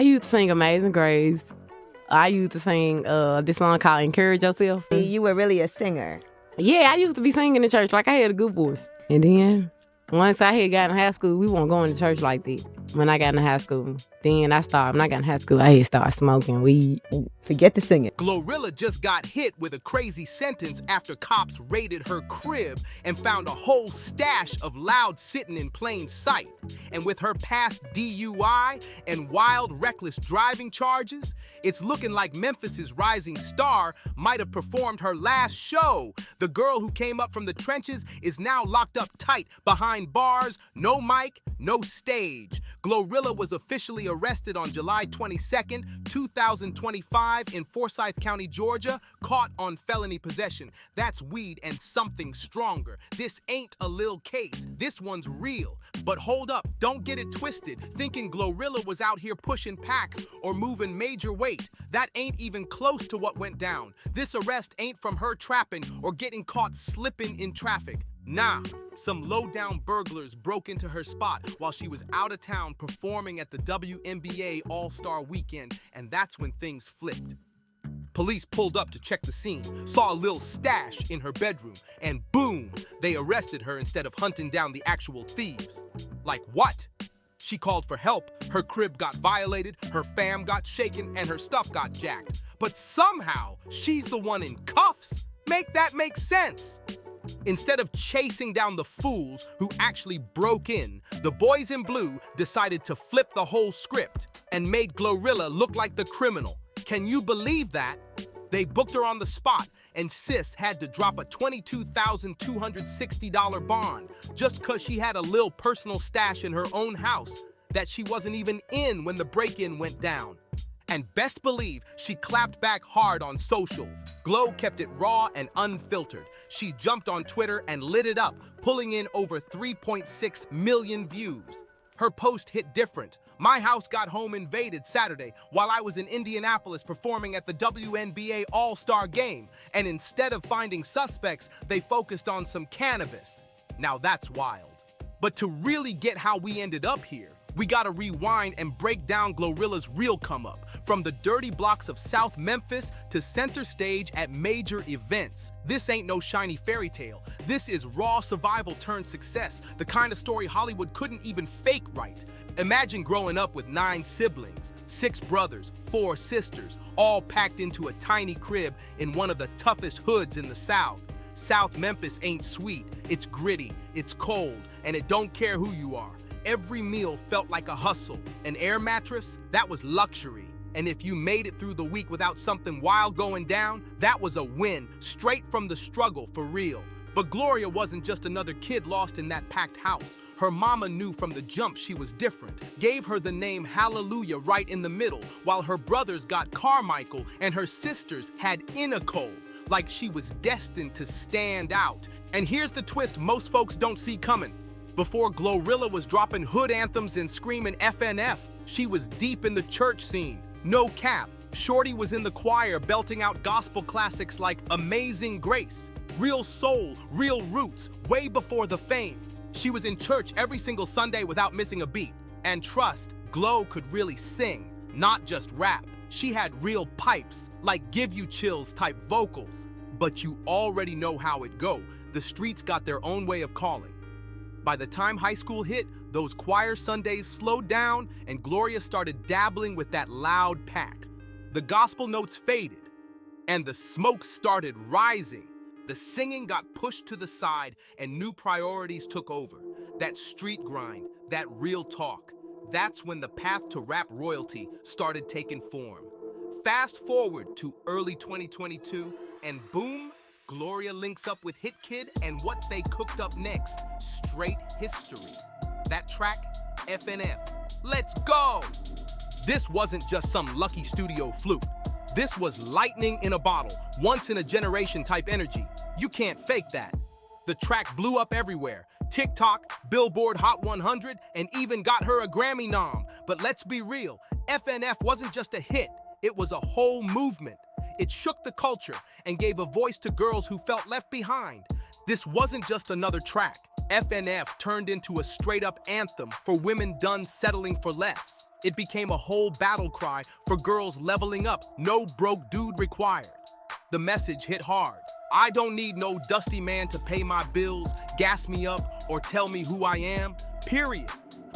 I used to sing Amazing Grace. I used to sing this song called Encourage Yourself. You were really a singer. Yeah, I used to be singing in church. Like, I had a good voice. And then once I had gotten in high school, we weren't going to church like that. When I got in high school, then when I got in high school, I had started smoking weed. Forget the singing. GloRilla just got hit with a crazy sentence after cops raided her crib and found a whole stash of loud sitting in plain sight. And with her past DUI and wild, reckless driving charges, it's looking like Memphis's rising star might have performed her last show. The girl who came up from the trenches is now locked up tight behind bars, no mic, no stage. GloRilla was officially arrested on July 22nd, 2025 in Forsyth County, Georgia, caught on felony possession. That's weed and something stronger. This ain't a lil case. This one's real. But hold up, don't get it twisted, thinking GloRilla was out here pushing packs or moving major weight. That ain't even close to what went down. This arrest ain't from her trapping or getting caught slipping in traffic. Nah, some low-down burglars broke into her spot while she was out of town performing at the WNBA All-Star Weekend, and that's when things flipped. Police pulled up to check the scene, saw a little stash in her bedroom, and boom, they arrested her instead of hunting down the actual thieves. Like what? She called for help, her crib got violated, her fam got shaken, and her stuff got jacked. But somehow, she's the one in cuffs? Make that make sense! Instead of chasing down the fools who actually broke in, the boys in blue decided to flip the whole script and made GloRilla look like the criminal. Can you believe that? They booked her on the spot, and sis had to drop a $22,260 bond just because she had a lil personal stash in her own house that she wasn't even in when the break-in went down. And best believe she clapped back hard on socials. Glo kept it raw and unfiltered. She jumped on Twitter and lit it up, pulling in over 3.6 million views. Her post hit different. My house got home invaded Saturday while I was in Indianapolis performing at the WNBA All-Star Game. And instead of finding suspects, they focused on some cannabis. Now that's wild. But to really get how we ended up here, we gotta rewind and break down GloRilla's real come-up, from the dirty blocks of South Memphis to center stage at major events. This ain't no shiny fairy tale. This is raw survival turned success, the kind of story Hollywood couldn't even fake right. Imagine growing up with 9 siblings, 6 brothers, 4 sisters, all packed into a tiny crib in one of the toughest hoods in the South. South Memphis ain't sweet, it's gritty, it's cold, and it don't care who you are. Every meal felt like a hustle. An air mattress, that was luxury. And if you made it through the week without something wild going down, that was a win, straight from the struggle, for real. But Gloria wasn't just another kid lost in that packed house. Her mama knew from the jump she was different, gave her the name Hallelujah right in the middle, while her brothers got Carmichael and her sisters had Nicole, like she was destined to stand out. And here's the twist most folks don't see coming. Before GloRilla was dropping hood anthems and screaming FNF, she was deep in the church scene. No cap, Shorty was in the choir belting out gospel classics like Amazing Grace. Real soul, real roots, way before the fame. She was in church every single Sunday without missing a beat. And trust, Glo could really sing, not just rap. She had real pipes, like give you chills type vocals. But you already know how it go. The streets got their own way of calling. By the time high school hit, those choir Sundays slowed down and Gloria started dabbling with that loud pack. The gospel notes faded and the smoke started rising. The singing got pushed to the side and new priorities took over. That street grind, that real talk. That's when the path to rap royalty started taking form. Fast forward to early 2022 and boom, Gloria links up with Hit Kid, and what they cooked up next, straight history. That track, FNF. Let's go! This wasn't just some lucky studio fluke. This was lightning in a bottle, once in a generation type energy. You can't fake that. The track blew up everywhere. TikTok, Billboard Hot 100, and even got her a Grammy nom. But let's be real, FNF wasn't just a hit, it was a whole movement. It shook the culture and gave a voice to girls who felt left behind. This wasn't just another track. FNF turned into a straight-up anthem for women done settling for less. It became a whole battle cry for girls leveling up, no broke dude required. The message hit hard. I don't need no dusty man to pay my bills, gas me up, or tell me who I am, period.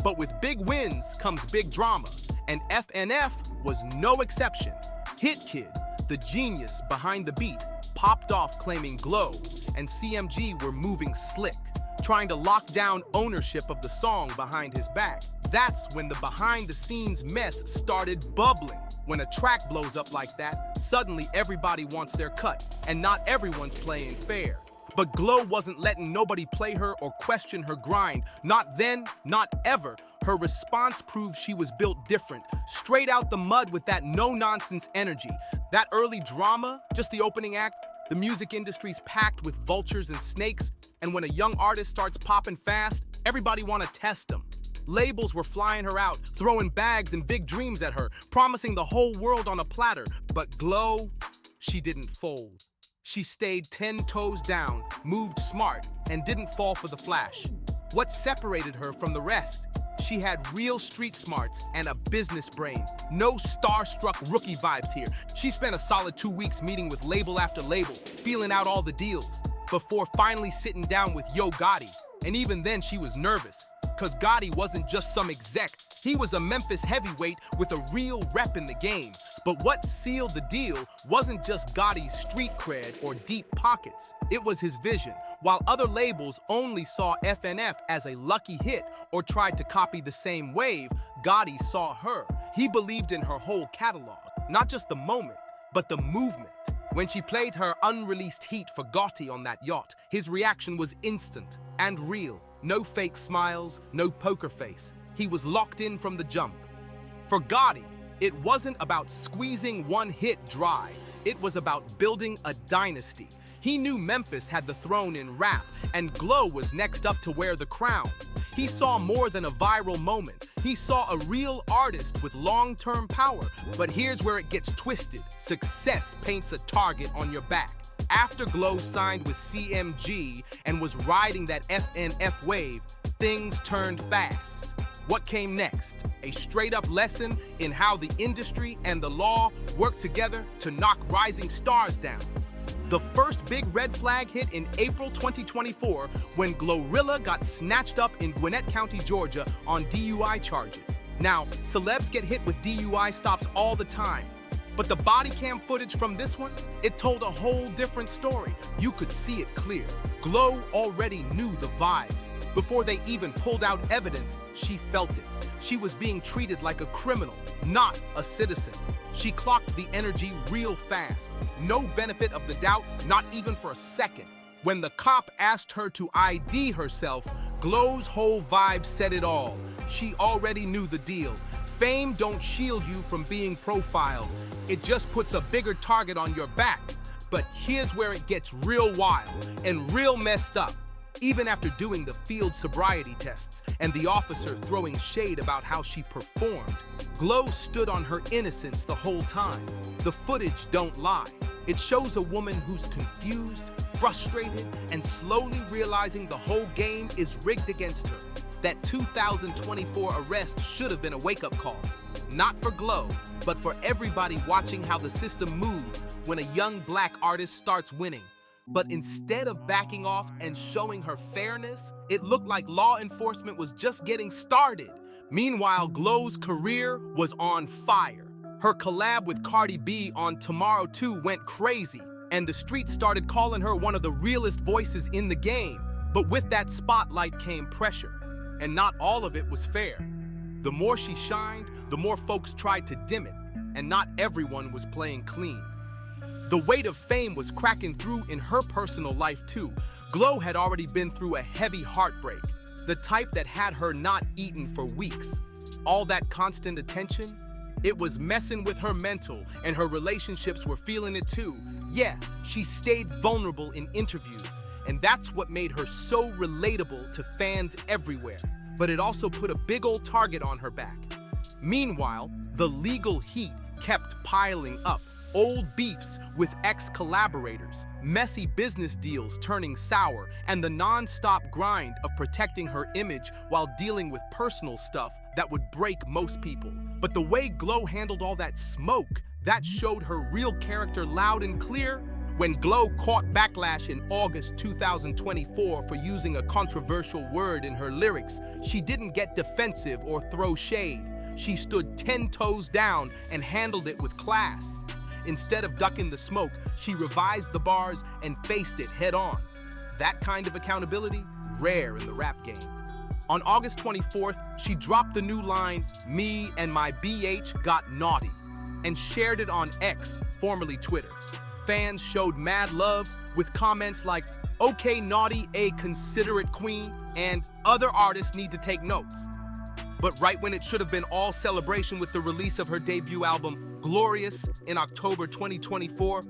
But with big wins comes big drama, and FNF was no exception. Hit Kid, the genius behind the beat, popped off claiming Glo, and CMG were moving slick, trying to lock down ownership of the song behind his back. That's when the behind-the-scenes mess started bubbling. When a track blows up like that, suddenly everybody wants their cut, and not everyone's playing fair. But Glo wasn't letting nobody play her or question her grind. Not then, not ever. Her response proved she was built different, straight out the mud with that no-nonsense energy. That early drama, just the opening act, the music industry's packed with vultures and snakes, and when a young artist starts popping fast, everybody want to test them. Labels were flying her out, throwing bags and big dreams at her, promising the whole world on a platter. But Glo, she didn't fold. She stayed 10 toes down, moved smart, and didn't fall for the flash. What separated her from the rest? She had real street smarts and a business brain. No starstruck rookie vibes here. She spent a solid 2 weeks meeting with label after label, feeling out all the deals, before finally sitting down with Yo Gotti. And even then she was nervous, cause Gotti wasn't just some exec. He was a Memphis heavyweight with a real rep in the game. But what sealed the deal wasn't just Gotti's street cred or deep pockets. It was his vision. While other labels only saw FNF as a lucky hit or tried to copy the same wave, Gotti saw her. He believed in her whole catalog, not just the moment, but the movement. When she played her unreleased heat for Gotti on that yacht, his reaction was instant and real. No fake smiles, no poker face. He was locked in from the jump. For Gotti, it wasn't about squeezing one hit dry. It was about building a dynasty. He knew Memphis had the throne in rap, and Glo was next up to wear the crown. He saw more than a viral moment. He saw a real artist with long-term power. But here's where it gets twisted. Success paints a target on your back. After Glo signed with CMG and was riding that FNF wave, things turned fast. What came next? A straight-up lesson in how the industry and the law work together to knock rising stars down. The first big red flag hit in April 2024 when GloRilla got snatched up in Gwinnett County, Georgia on DUI charges. Now, celebs get hit with DUI stops all the time. But the body cam footage from this one, it told a whole different story. You could see it clear. Glo already knew the vibes. Before they even pulled out evidence, she felt it. She was being treated like a criminal, not a citizen. She clocked the energy real fast. No benefit of the doubt, not even for a second. When the cop asked her to ID herself, Glo's whole vibe said it all. She already knew the deal. Fame don't shield you from being profiled. It just puts a bigger target on your back. But here's where it gets real wild and real messed up. Even after doing the field sobriety tests and the officer throwing shade about how she performed, Glo stood on her innocence the whole time. The footage don't lie. It shows a woman who's confused, frustrated, and slowly realizing the whole game is rigged against her. That 2024 arrest should have been a wake-up call. Not for Glo, but for everybody watching how the system moves when a young black artist starts winning. But instead of backing off and showing her fairness, it looked like law enforcement was just getting started. Meanwhile, Glo's career was on fire. Her collab with Cardi B on Tomorrow 2 went crazy, and the streets started calling her one of the realest voices in the game. But with that spotlight came pressure, and not all of it was fair. The more she shined, the more folks tried to dim it, and not everyone was playing clean. The weight of fame was cracking through in her personal life too. Glo had already been through a heavy heartbreak, the type that had her not eaten for weeks. All that constant attention, it was messing with her mental, and her relationships were feeling it too. Yeah, she stayed vulnerable in interviews, and that's what made her so relatable to fans everywhere. But it also put a big old target on her back. Meanwhile, the legal heat kept piling up. Old beefs with ex-collaborators, messy business deals turning sour, and the non-stop grind of protecting her image while dealing with personal stuff that would break most people. But the way Glo handled all that smoke, that showed her real character loud and clear. When Glo caught backlash in August 2024 for using a controversial word in her lyrics, she didn't get defensive or throw shade. She stood 10 toes down and handled it with class. Instead of ducking the smoke, she revised the bars and faced it head on. That kind of accountability, rare in the rap game. On August 24th, she dropped the new line, "Me and my BH got naughty," and shared it on X, formerly Twitter. Fans showed mad love with comments like, "Okay, naughty, a considerate queen," and "Other artists need to take notes." But right when it should have been all celebration with the release of her debut album, Glorious, in October 2024,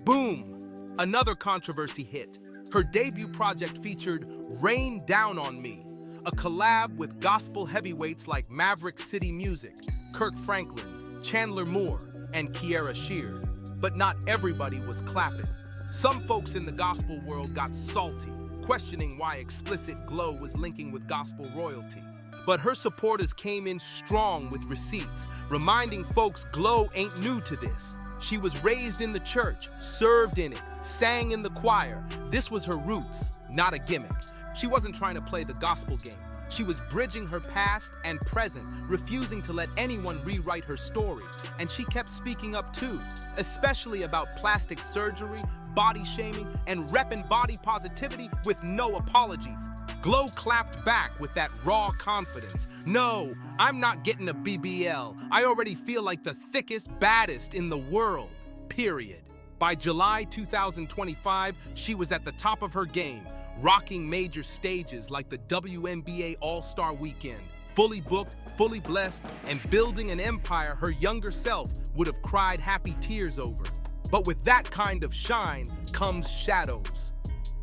boom, another controversy hit. Her debut project featured Rain Down on Me, a collab with gospel heavyweights like Maverick City Music, Kirk Franklin, Chandler Moore, and Kiara Sheard. But not everybody was clapping. Some folks in the gospel world got salty, questioning why explicit Glo was linking with gospel royalty. But her supporters came in strong with receipts, reminding folks Glo ain't new to this. She was raised in the church, served in it, sang in the choir. This was her roots, not a gimmick. She wasn't trying to play the gospel game. She was bridging her past and present, refusing to let anyone rewrite her story. And she kept speaking up too, especially about plastic surgery, body shaming, and repping body positivity with no apologies. Glo clapped back with that raw confidence. "No, I'm not getting a BBL. I already feel like the thickest, baddest in the world, period." By July 2025, she was at the top of her game, rocking major stages like the WNBA All-Star Weekend, fully booked, fully blessed, and building an empire her younger self would have cried happy tears over. But with that kind of shine comes shadows.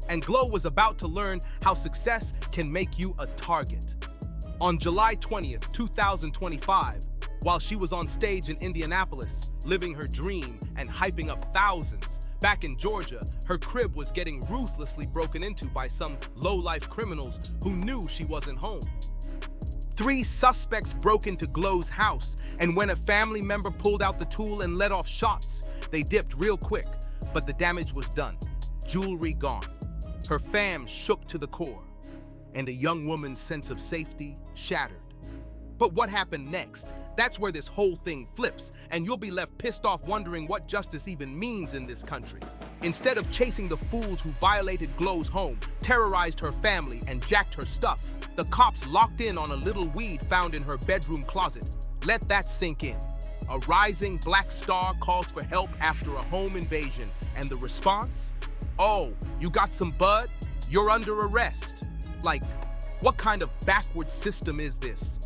And Glo was about to learn how success can make you a target. On July 20th, 2025, while she was on stage in Indianapolis, living her dream and hyping up thousands, back in Georgia, her crib was getting ruthlessly broken into by some low-life criminals who knew she wasn't home. 3 suspects broke into Glo's house, and when a family member pulled out the tool and let off shots, they dipped real quick, but the damage was done. Jewelry gone. Her fam shook to the core, and a young woman's sense of safety shattered. But what happened next? That's where this whole thing flips, and you'll be left pissed off wondering what justice even means in this country. Instead of chasing the fools who violated Glo's home, terrorized her family, and jacked her stuff, the cops locked in on a little weed found in her bedroom closet. Let that sink in. A rising black star calls for help after a home invasion, and the response? "Oh, you got some bud? You're under arrest." Like, what kind of backward system is this?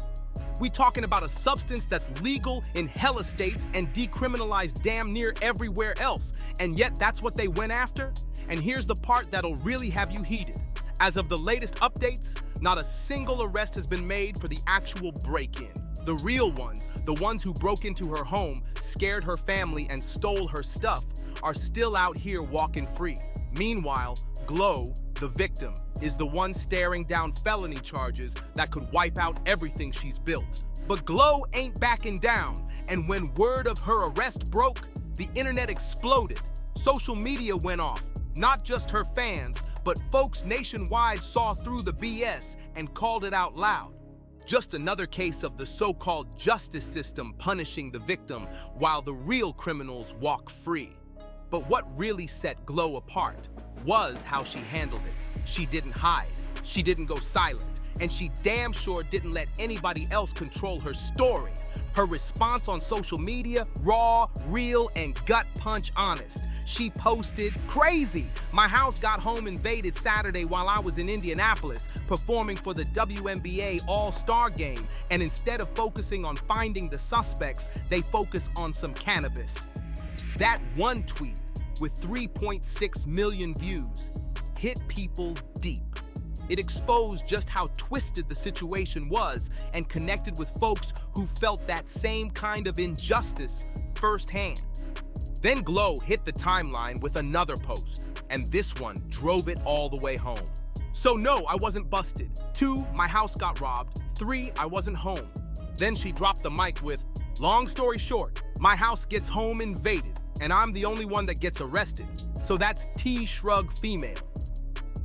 We talking about a substance that's legal in hella states and decriminalized damn near everywhere else, and yet that's what they went after? And here's the part that'll really have you heated. As of the latest updates, not a single arrest has been made for the actual break-in. The real ones, the ones who broke into her home, scared her family, and stole her stuff, are still out here walking free. Meanwhile, Glo, the victim, is the one staring down felony charges that could wipe out everything she's built. But Glo ain't backing down, and when word of her arrest broke, the internet exploded. Social media went off. Not just her fans, but folks nationwide saw through the BS and called it out loud. Just another case of the so-called justice system punishing the victim while the real criminals walk free. But what really set Glo apart was how she handled it. She didn't hide, she didn't go silent, and she damn sure didn't let anybody else control her story. Her response on social media, raw, real, and gut punch honest. She posted, "Crazy! My house got home invaded Saturday while I was in Indianapolis performing for the WNBA All-Star Game, and instead of focusing on finding the suspects, they focus on some cannabis." That one tweet, with 3.6 million views, hit people deep. It exposed just how twisted the situation was and connected with folks who felt that same kind of injustice firsthand. Then Glo hit the timeline with another post, and this one drove it all the way home. So no, I wasn't busted. 2, my house got robbed. 3, I wasn't home. Then she dropped the mic with, long story short, my house gets home invaded, and I'm the only one that gets arrested. So that's T-shrug female.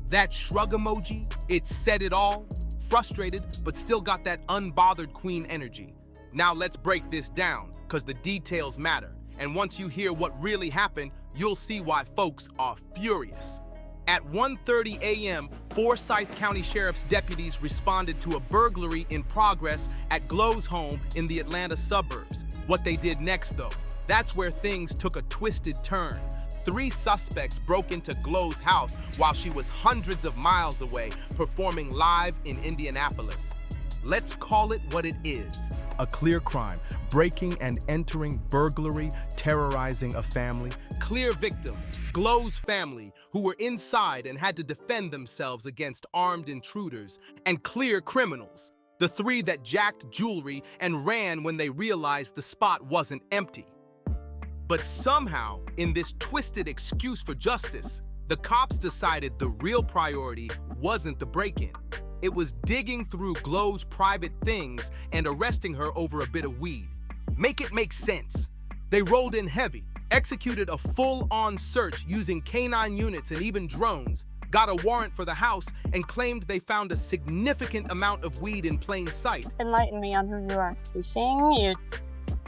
That shrug emoji, it said it all. Frustrated, but still got that unbothered queen energy. Now let's break this down, because the details matter. And once you hear what really happened, you'll see why folks are furious. At 1:30 a.m., Forsyth County Sheriff's deputies responded to a burglary in progress at Glo's home in the Atlanta suburbs. What they did next, though, that's where things took a twisted turn. 3 suspects broke into Glo's house while she was hundreds of miles away, performing live in Indianapolis. Let's call it what it is. A clear crime, breaking and entering, burglary, terrorizing a family. Clear victims, Glo's family, who were inside and had to defend themselves against armed intruders. And clear criminals, the 3 that jacked jewelry and ran when they realized the spot wasn't empty. But somehow, in this twisted excuse for justice, the cops decided the real priority wasn't the break-in. It was digging through Glo's private things and arresting her over a bit of weed. Make it make sense. They rolled in heavy, executed a full-on search using canine units and even drones, got a warrant for the house, and claimed they found a significant amount of weed in plain sight. Enlighten me on who you are. You seeing me?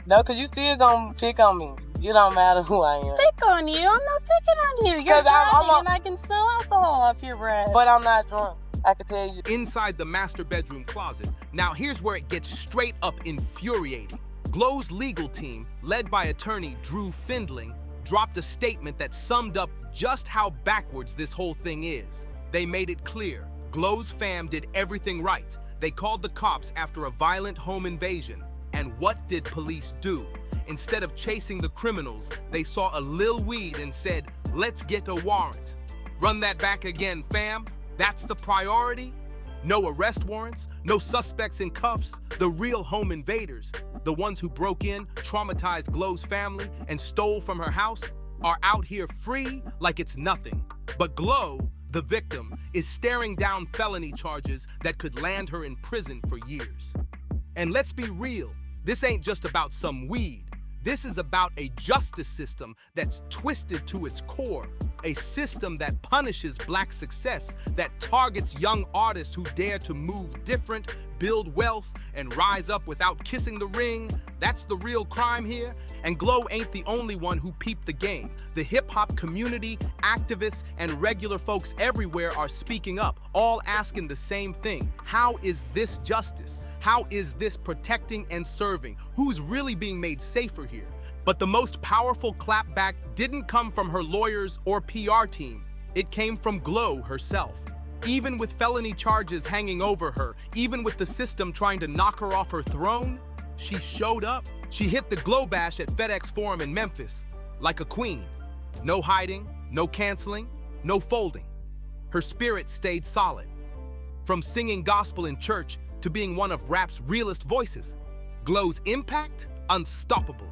No, because you still gonna pick on me. You don't matter who I am. Pick on you? I'm not picking on you. You're driving and I can smell alcohol off your breath. But I'm not drunk. I can tell you. Inside the master bedroom closet. Now here's where it gets straight up infuriating. Glo's legal team, led by attorney Drew Findling, dropped a statement that summed up just how backwards this whole thing is. They made it clear, Glo's fam did everything right. They called the cops after a violent home invasion. And what did police do? Instead of chasing the criminals, they saw a lil weed and said, let's get a warrant. Run that back again, fam. That's the priority? No arrest warrants, no suspects in cuffs, the real home invaders, the ones who broke in, traumatized Glo's family, and stole from her house, are out here free like it's nothing. But Glo, the victim, is staring down felony charges that could land her in prison for years. And let's be real, this ain't just about some weed. This is about a justice system that's twisted to its core, a system that punishes Black success, that targets young artists who dare to move different, build wealth, and rise up without kissing the ring. That's the real crime here. And Glo ain't the only one who peeped the game. The hip-hop community, activists, and regular folks everywhere are speaking up, all asking the same thing. How is this justice? How is this protecting and serving? Who's really being made safer here? But the most powerful clapback didn't come from her lawyers or PR team. It came from Glo herself. Even with felony charges hanging over her, even with the system trying to knock her off her throne, she showed up. She hit the Glo Bash at FedEx Forum in Memphis like a queen. No hiding, no canceling, no folding. Her spirit stayed solid. From singing gospel in church to being one of rap's realest voices. Glo's impact? Unstoppable.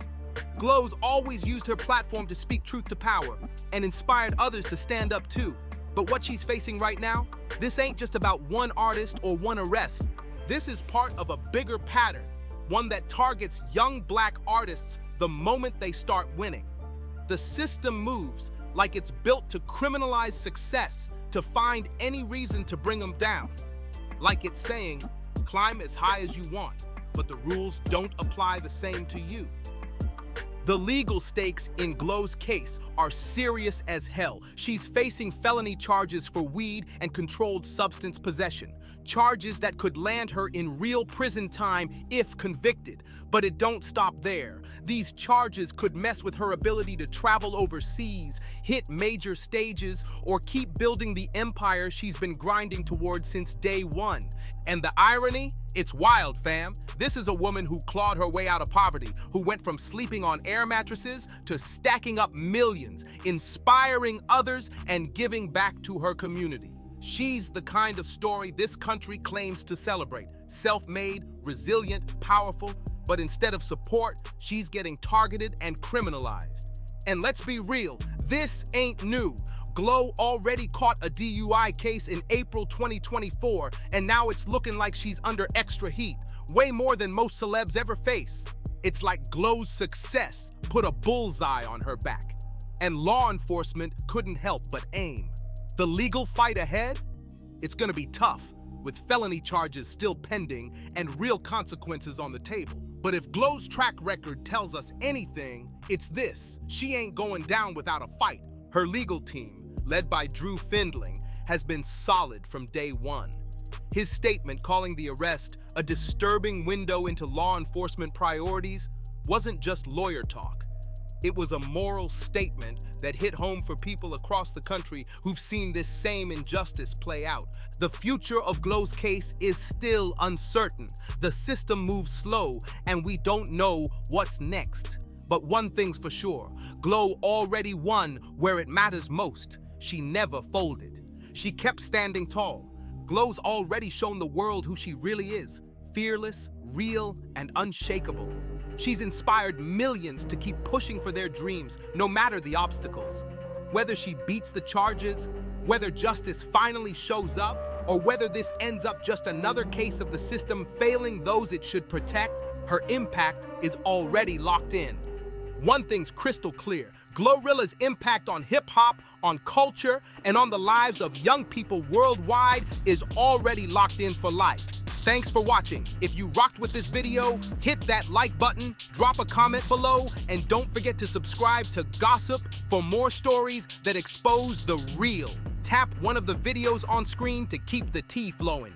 Glo's always used her platform to speak truth to power and inspired others to stand up too. But what she's facing right now, this ain't just about one artist or one arrest. This is part of a bigger pattern, one that targets young Black artists the moment they start winning. The system moves like it's built to criminalize success, to find any reason to bring them down. Like it's saying, climb as high as you want, but the rules don't apply the same to you. The legal stakes in Glo's case are serious as hell. She's facing felony charges for weed and controlled substance possession, charges that could land her in real prison time if convicted. But it don't stop there. These charges could mess with her ability to travel overseas, hit major stages, or keep building the empire she's been grinding towards since day one. And the irony? It's wild, fam. This is a woman who clawed her way out of poverty, who went from sleeping on air mattresses to stacking up millions, inspiring others and giving back to her community. She's the kind of story this country claims to celebrate. Self-made, resilient, powerful. But instead of support, she's getting targeted and criminalized. And let's be real, this ain't new. Glo already caught a DUI case in April 2024, and now it's looking like she's under extra heat, way more than most celebs ever face. It's like Glo's success put a bullseye on her back, and law enforcement couldn't help but aim. The legal fight ahead? It's gonna be tough, with felony charges still pending and real consequences on the table. But if Glo's track record tells us anything, it's this: she ain't going down without a fight. Her legal team, led by Drew Findling, has been solid from day one. His statement calling the arrest a disturbing window into law enforcement priorities wasn't just lawyer talk. It was a moral statement that hit home for people across the country who've seen this same injustice play out. The future of Glo's case is still uncertain. The system moves slow, and we don't know what's next. But one thing's for sure, Glo already won where it matters most. She never folded. She kept standing tall. Glo's already shown the world who she really is: fearless, real, and unshakable. She's inspired millions to keep pushing for their dreams, no matter the obstacles. Whether she beats the charges, whether justice finally shows up, or whether this ends up just another case of the system failing those it should protect, her impact is already locked in. One thing's crystal clear: GloRilla's impact on hip-hop, on culture, and on the lives of young people worldwide is already locked in for life. Thanks for watching. If you rocked with this video, hit that like button, drop a comment below, and don't forget to subscribe to Gossip for more stories that expose the real. Tap one of the videos on screen to keep the tea flowing.